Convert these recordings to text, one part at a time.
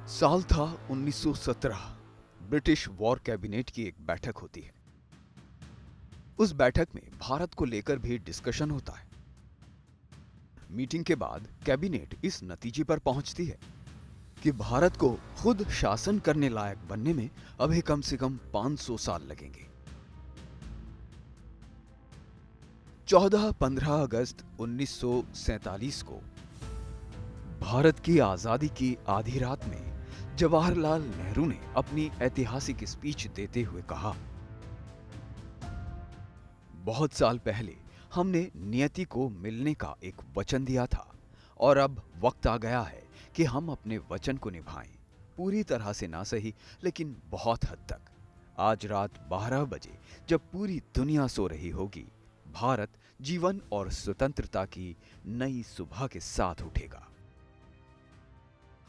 साल था 1917। British war cabinet की एक बैठक होती है। उस बैठक में भारत को लेकर भी डिस्कशन होता है। मीटिंग के बाद कैबिनेट इस नतीजे पर पहुंचती है कि भारत को खुद शासन करने लायक बनने में अभी कम से कम 500 साल लगेंगे। 14-15 अगस्त 1947 को भारत की आजादी की आधी रात में जवाहरलाल नेहरू ने अपनी ऐतिहासिक स्पीच देते हुए कहा, बहुत साल पहले हमने नियति को मिलने का एक वचन दिया था और अब वक्त आ गया है कि हम अपने वचन को निभाएं। पूरी तरह से ना सही, लेकिन बहुत हद तक। आज रात 12 बजे जब पूरी दुनिया सो रही होगी, भारत जीवन और स्वतंत्रता की नई सुबह के साथ उठेगा।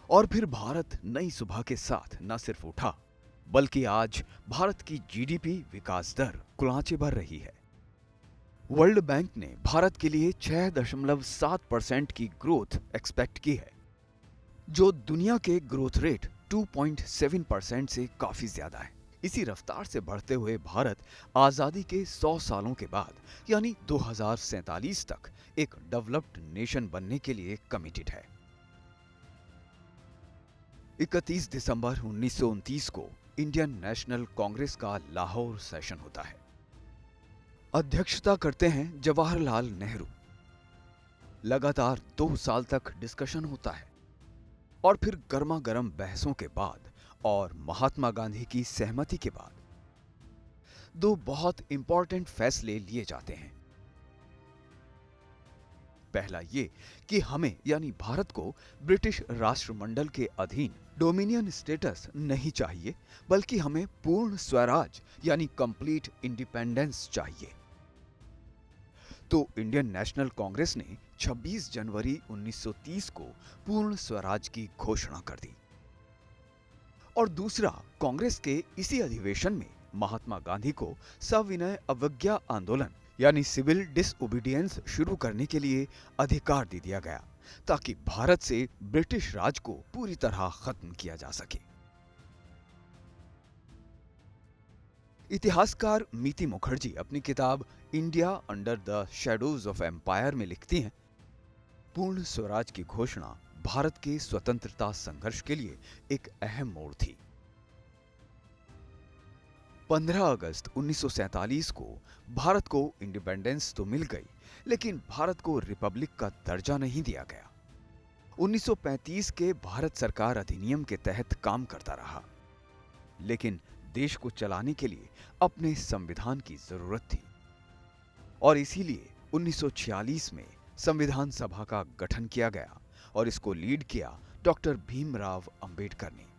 और फिर भारत नई सुबह के साथ न सिर्फ उठा, बल्कि आज भारत की जीडीपी विकास दर कुलांचे भर रही है। वर्ल्ड बैंक ने भारत के लिए 6.7% की ग्रोथ एक्सपेक्ट की है, जो दुनिया के ग्रोथ रेट 2.7% से काफी ज्यादा है। इसी रफ्तार से बढ़ते हुए भारत आजादी के 100 सालों के बाद यानी 2047 तक एक डेवलप्ड नेशन बनने के लिए कमिटेड है। 31 दिसंबर 1929 को इंडियन नेशनल कांग्रेस का लाहौर सेशन होता है। अध्यक्षता करते हैं जवाहरलाल नेहरू। लगातार 2 साल तक डिस्कशन होता है और फिर गर्मा गर्म बहसों के बाद और महात्मा गांधी की सहमति के बाद 2 बहुत इंपॉर्टेंट फैसले लिए जाते हैं। पहला ये कि हमें यानी भारत को ब्रिटिश राष्ट्रमंडल के अधीन डोमिनियन स्टेटस नहीं चाहिए, बल्कि हमें पूर्ण स्वराज यानी कंप्लीट इंडिपेंडेंस चाहिए। तो इंडियन नेशनल कांग्रेस ने 26 जनवरी 1930 को पूर्ण स्वराज की घोषणा कर दी। और दूसरा, कांग्रेस के इसी अधिवेशन में महात्मा गांधी को सविनय अवज्ञा आंदोलन यानी सिविल डिसओबीडियंस शुरू करने के लिए अधिकार दे दिया गया, ताकि भारत से ब्रिटिश राज को पूरी तरह खत्म किया जा सके। इतिहासकार मीति मुखर्जी अपनी किताब India under the shadows of empire में लिखती हैं, पूर्ण स्वराज की घोषणा भारत के स्वतंत्रता संघर्ष के लिए एक अहम मोड़ थी। 15 अगस्त 1947 को भारत को इंडिपेंडेंस तो मिल गई, लेकिन भारत को रिपब्लिक का दर्जा नहीं दिया गया। 1935 के भारत सरकार अधिनियम के तहत काम करता रहा, लेकिन देश को चलाने के लिए अपने संविधान की जरूरत थी और इसीलिए 1946 में संविधान सभा का गठन किया गया और इसको लीड किया डॉक्टर भीमराव अंबेडकर ने।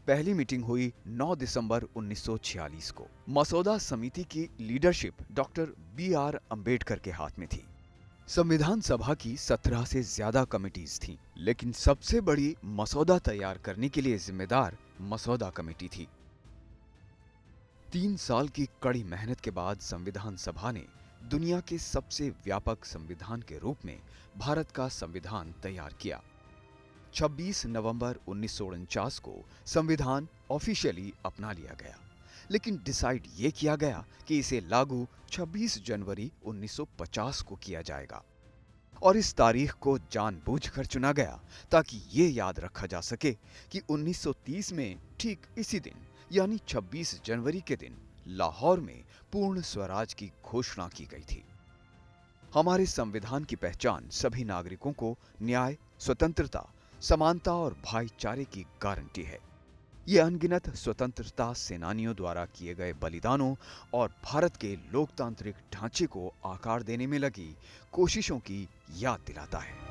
पहली मीटिंग हुई 9 दिसंबर 1946 को। मसौदा समिति की लीडरशिप डॉक्टर बी.आर. अंबेडकर के हाथ में थी। संविधान सभा की 17 से ज्यादा कमिटीज थीं, लेकिन सबसे बड़ी मसौदा तैयार करने के लिए जिम्मेदार मसौदा कमेटी थी। 3 साल की कड़ी मेहनत के बाद संविधान सभा ने दुनिया के सबसे व्यापक संविधान के रूप में भारत का संविधान तैयार किया। 26 नवंबर 1949 को संविधान ऑफिशियली अपना लिया गया, लेकिन डिसाइड ये किया गया कि इसे लागू 26 जनवरी 1950 को किया जाएगा। और इस तारीख को जानबूझकर चुना गया ताकि ये याद रखा जा सके कि 1930 में ठीक इसी दिन यानी 26 जनवरी के दिन लाहौर में पूर्ण स्वराज की घोषणा की गई थी। हमारे संविधान की पहचान सभी नागरिकों को न्याय, स्वतंत्रता, समानता और भाईचारे की गारंटी है। ये अनगिनत स्वतंत्रता सेनानियों द्वारा किए गए बलिदानों और भारत के लोकतांत्रिक ढांचे को आकार देने में लगी कोशिशों की याद दिलाता है।